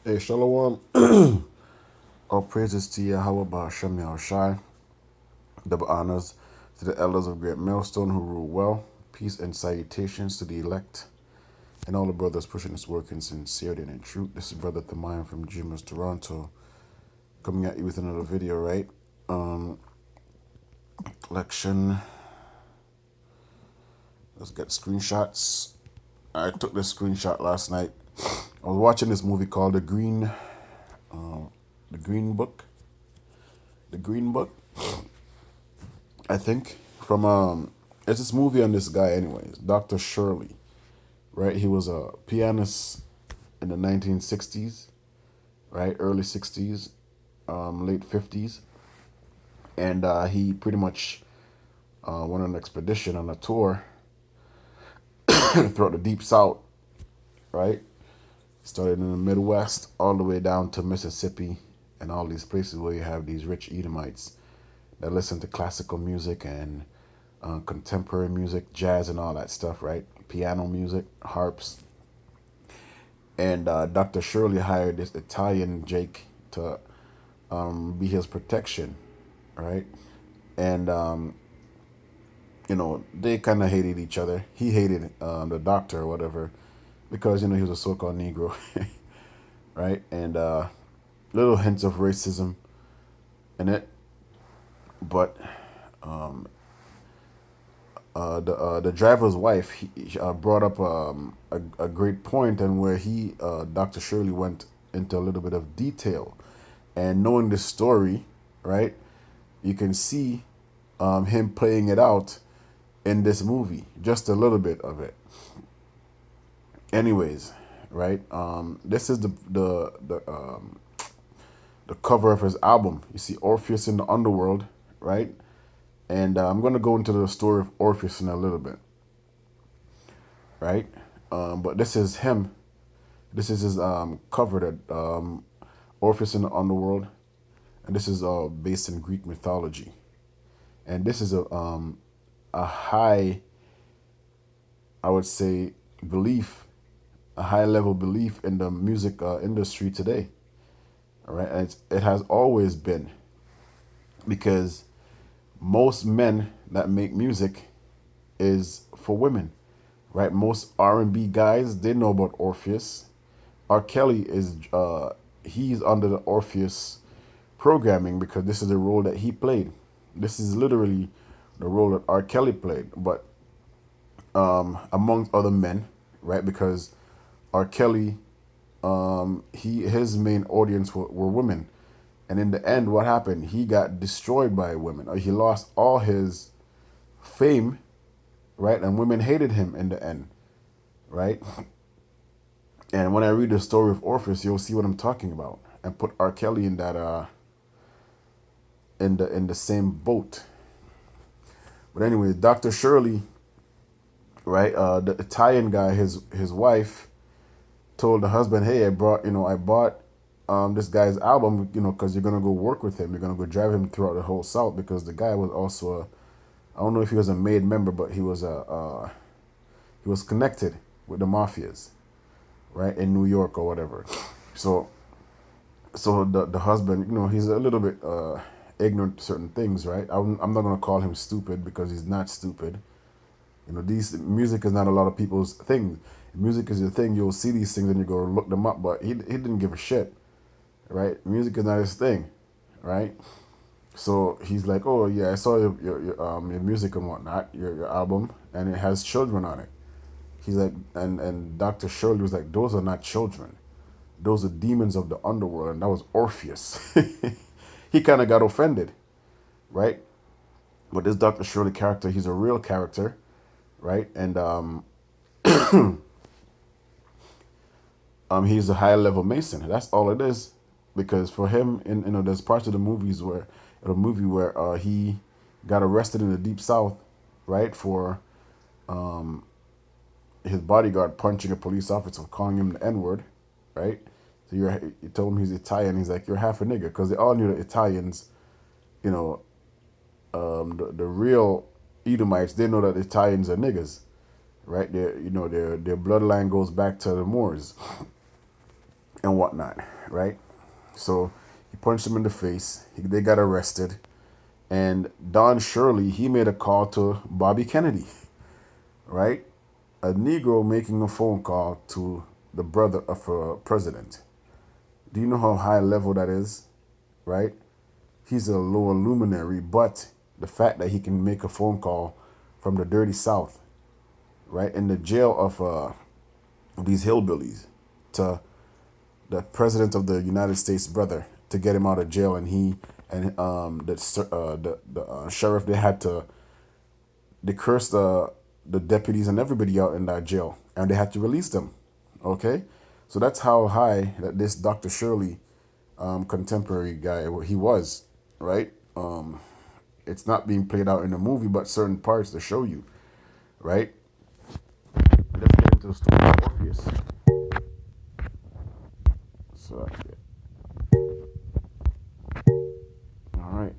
Hey, Shalom. All praises to Yahweh Ba'ashem Yahushai. Double honors to the elders of Great Millstone who rule well. Peace and salutations to the elect and all the brothers pushing this work in sincerity and in truth. This is Brother Tamayan from Dreamers Toronto coming at you with another video, right? Um, Election. Let's get screenshots. I took this screenshot last night. I was watching this movie called The Green Book. The Green Book. I think from it's this movie on this guy anyways, Dr. Shirley, right? He was a pianist in the 1960s, right? Early 60s, late 50s, and he pretty much went on an expedition on a tour throughout the deep south, right? Started in the Midwest all the way down to Mississippi and all these places where you have these rich Edomites that listen to classical music and contemporary music, jazz, and all that stuff, right? Piano music, harps. And Dr. Shirley hired this Italian Jake to be his protection, right? And, they kind of hated each other. He hated the doctor or whatever because, he was a so called Negro, right? And little hints of racism in it. But the driver's wife brought up a great point, and where Dr. Shirley went into a little bit of detail, and knowing this story, right, you can see him playing it out in this movie, just a little bit of it. Anyways, right, this is the cover of his album. You see Orpheus in the underworld, right? And I'm going to go into the story of Orpheus in a little bit, right? But this is him. This is his cover that Orpheus in the Underworld, and this is based in Greek mythology. And this is a high, I would say, belief, a high level belief in the music industry today. All right, and it has always been, because most men that make music is for women, right? Most R&B guys, they know about Orpheus. R. Kelly is he's under the Orpheus programming because this is the role that he played. This is literally the role that R. Kelly played, but amongst other men, right? Because R. Kelly, his main audience were women, and in the end, what happened? He got destroyed by women. He lost all his fame, right? And women hated him in the end, right? And when I read the story of Orpheus, you'll see what I'm talking about, and put R. Kelly in that in the same boat. But anyway, Dr. Shirley, right? The Italian guy, his wife told the husband, "Hey, I bought this guy's album, because you're gonna go work with him. You're gonna go drive him throughout the whole South, because the guy was also I don't know if he was a made member, but he was connected with the mafias, right, in New York or whatever. So the husband, he's a little bit ignorant to certain things, right? I'm not gonna call him stupid because he's not stupid. These music is not a lot of people's thing. Music is your thing. You'll see these things and you go look them up, but he didn't give a shit, right? Music is not his thing, right? So he's like, oh yeah, I saw your music and whatnot, your album, and it has children on it. He's like, and Dr. Shirley was like, those are not children. Those are demons of the underworld, and that was Orpheus. He kind of got offended, right? But this Dr. Shirley character, he's a real character, right? And he's a high level Mason. That's all it is, because for him, there's parts of the movie where he got arrested in the deep south, right, for his bodyguard punching a police officer, calling him the N word, right? So you told him he's Italian. He's like, you're half a nigga, because they all knew that Italians, you know, the real Edomites, they know that Italians are niggas, right? Their bloodline goes back to the Moors, and whatnot, right? So he punched him in the face. They got arrested, and Don Shirley he made a call to Bobby Kennedy, right? A Negro making a phone call to the brother of a president. Do you know how high level that is, right? He's a lower luminary, but the fact that he can make a phone call from the dirty South, right, in the jail of these hillbillies, to the president of the United States brother to get him out of jail, and he and the sheriff they cursed the deputies and everybody out in that jail, and they had to release them. Okay, so that's how high that this Dr. Shirley, contemporary guy, he was, right? It's not being played out in the movie, but certain parts to show you, right? Let's get into the story of Orpheus. So, all right.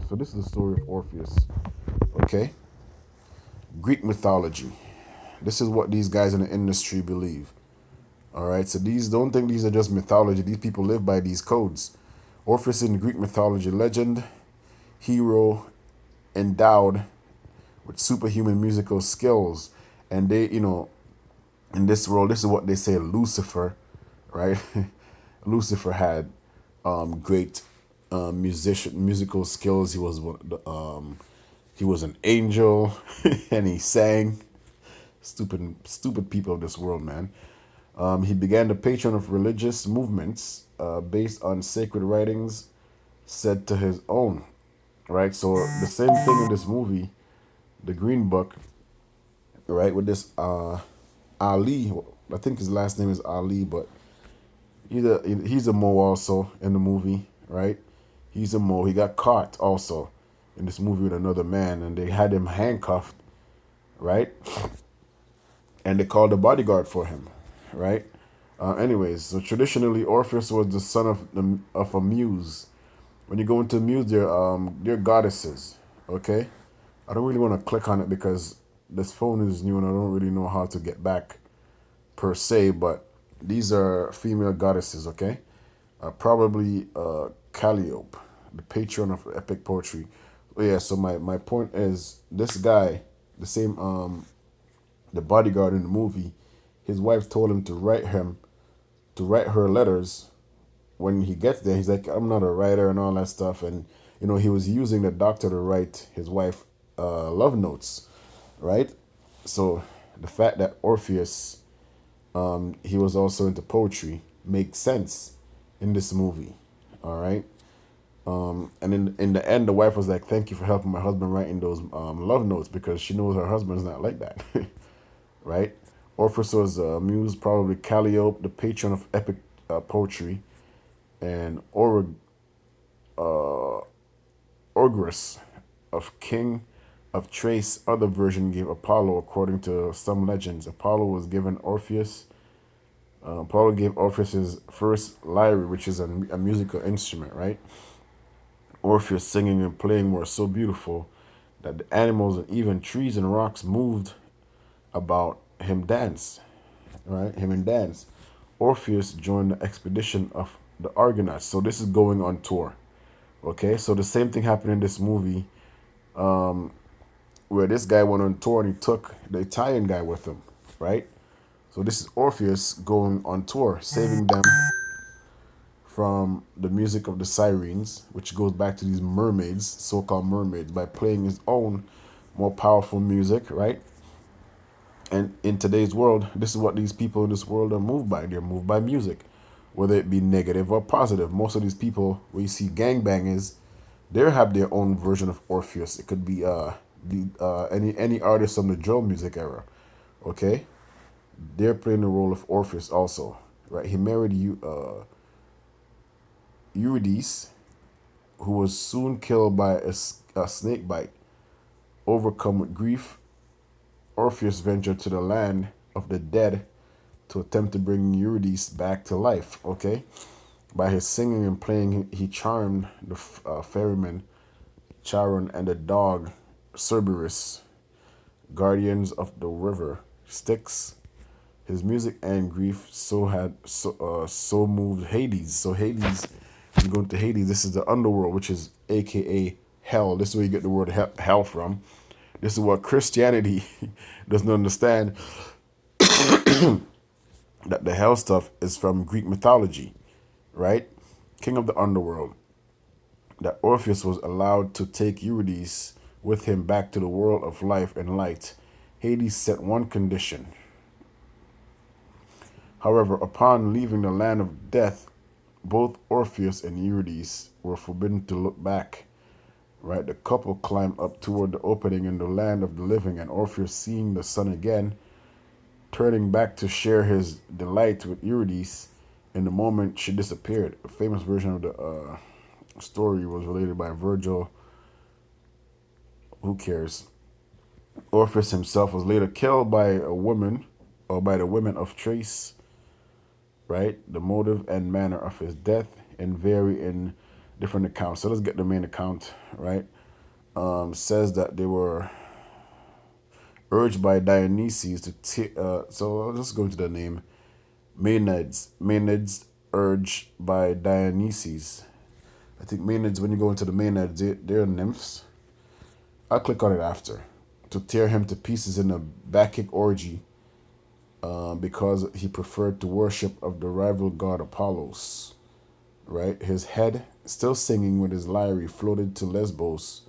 So this is the story of Orpheus. Okay, Greek mythology. This is what these guys in the industry believe. All right, so these don't think these are just mythology. These people live by these codes. Orpheus in Greek mythology legend, hero endowed with superhuman musical skills, and they, in this world, this is what they say Lucifer, right? Lucifer had great musical skills. He was an angel, and he sang. Stupid people of this world, man. He began the patron of religious movements based on sacred writings said to his own. Right, so the same thing in this movie, The Green Book, right, with this Ali. I think his last name is Ali, but he's a Mo also in the movie, right? He's a Mo. He got caught also in this movie with another man, and they had him handcuffed, right? And they called a bodyguard for him, right? Anyways, so traditionally Orpheus was the son of a muse. When you go into a muse, they're goddesses, okay? I don't really want to click on it because this phone is new and I don't really know how to get back per se, but these are female goddesses, okay? Probably Calliope, the patron of epic poetry. Oh, yeah, so my point is this guy, the same the bodyguard in the movie, his wife told him to write her letters. When he gets there, he's like, I'm not a writer and all that stuff. And, he was using the doctor to write his wife love notes, right? So the fact that Orpheus, he was also into poetry makes sense in this movie, all right? And in the end, the wife was like, thank you for helping my husband writing those love notes because she knows her husband's not like that, right? Orpheus was a muse, probably Calliope, the patron of epic poetry, and Orgris of King of Thrace. Other version gave Apollo, according to some legends. Apollo was given Orpheus. Apollo gave Orpheus his first lyre, which is a musical instrument, right? Orpheus singing and playing were so beautiful that the animals and even trees and rocks moved about him dance, right? Him and dance. Orpheus joined the expedition of the Argonauts. So this is going on tour. Okay, so the same thing happened in this movie where this guy went on tour and he took the Italian guy with him, right? So this is Orpheus going on tour, saving them from the music of the sirens, which goes back to these mermaids, so-called mermaids, by playing his own more powerful music, right? And in today's world, this is what these people in this world are moved by. They're moved by music, whether it be negative or positive. Most of these people, where you see gangbangers, they have their own version of Orpheus. It could be any artist from the drill music era, okay? They're playing the role of Orpheus also, right? He married Eurydice, who was soon killed by a snake bite. Overcome with grief, Orpheus ventured to the land of the dead to attempt to bring Eurydice back to life, okay? By his singing and playing, he charmed the ferryman Charon and the dog Cerberus, guardians of the river Styx, His music and grief so moved Hades. So Hades, when you go to Hades, this is the underworld, which is AKA hell. This is where you get the word hell from. This is what Christianity doesn't understand, that the hell stuff is from Greek mythology, right? King of the underworld. That Orpheus was allowed to take Eurydice with him back to the world of life and light. Hades set one condition. However, upon leaving the land of death, both Orpheus and Eurydice were forbidden to look back. Right? The couple climbed up toward the opening in the land of the living, and Orpheus, seeing the sun again, turning back to share his delight with Eurydice, in the moment she disappeared. A famous version of the story was related by Virgil. Who cares? Orpheus himself was later killed by a woman, or by the women of Thrace, right? The motive and manner of his death and vary in different accounts. So let's get the main account, right? Says that they were urged by Dionysus to take. So let's go into the name. Maenads urged by Dionysus. I think Maenads, when you go into the Maenads, they're nymphs. I'll click on it after. To tear him to pieces in a Bacchic orgy, because he preferred to worship of the rival god Apollos. Right? His head, still singing with his lyre, floated to Lesbos,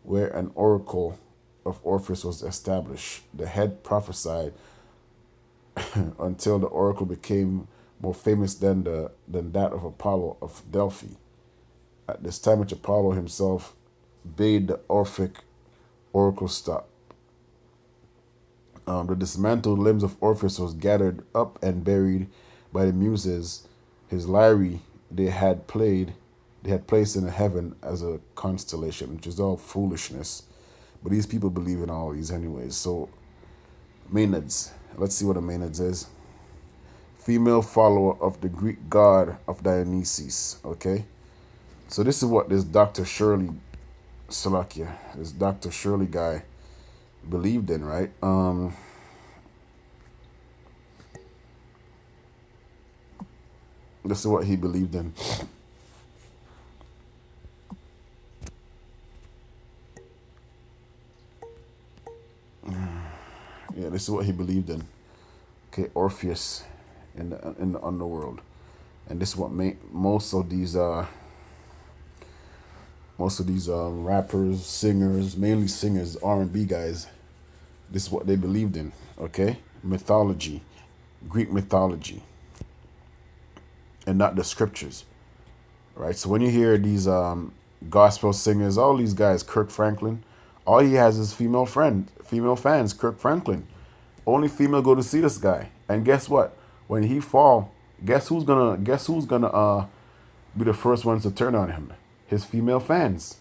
where an oracle of Orpheus was established. The head prophesied until the oracle became more famous than that of Apollo of Delphi. At this time, which Apollo himself bade the Orphic oracle stop. The dismantled limbs of Orpheus was gathered up and buried by the Muses. His lyre they had placed in heaven as a constellation, which is all foolishness. But these people believe in all these anyways. So, Maenads. Let's see what a Maenads is. Female follower of the Greek god of Dionysus. Okay? So this is what this Dr. Shirley Salakia, this Dr. Shirley guy believed in, right? This is what he believed in. Yeah, this is what he believed in. Okay, Orpheus in the underworld, and this is what most of these rappers, singers, mainly singers, R&B guys. This is what they believed in. Okay, mythology, Greek mythology, and not the scriptures. Right. So when you hear these gospel singers, all these guys, Kirk Franklin, all he has is female fans. Kirk Franklin, only female go to see this guy, and guess what? When he fall, guess who's gonna be the first ones to turn on him? His female fans,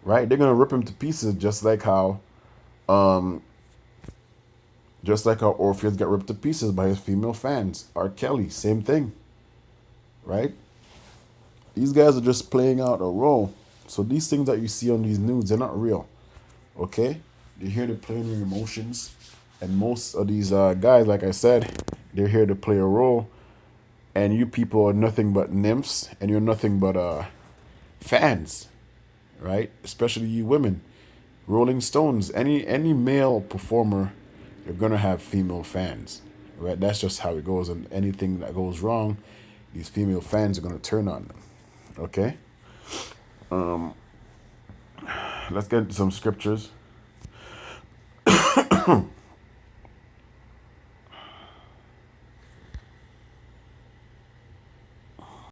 right? They're gonna rip him to pieces, just like how Orpheus got ripped to pieces by his female fans. R. Kelly, same thing, right? These guys are just playing out a role. So these things that you see on these nudes, they're not real. Okay? They're here to play on your emotions. And most of these guys, like I said, they're here to play a role. And you people are nothing but nymphs. And you're nothing but fans. Right? Especially you women. Rolling Stones. Any male performer, you're going to have female fans. Right? That's just how it goes. And anything that goes wrong, these female fans are going to turn on them. Okay? Let's get into some scriptures.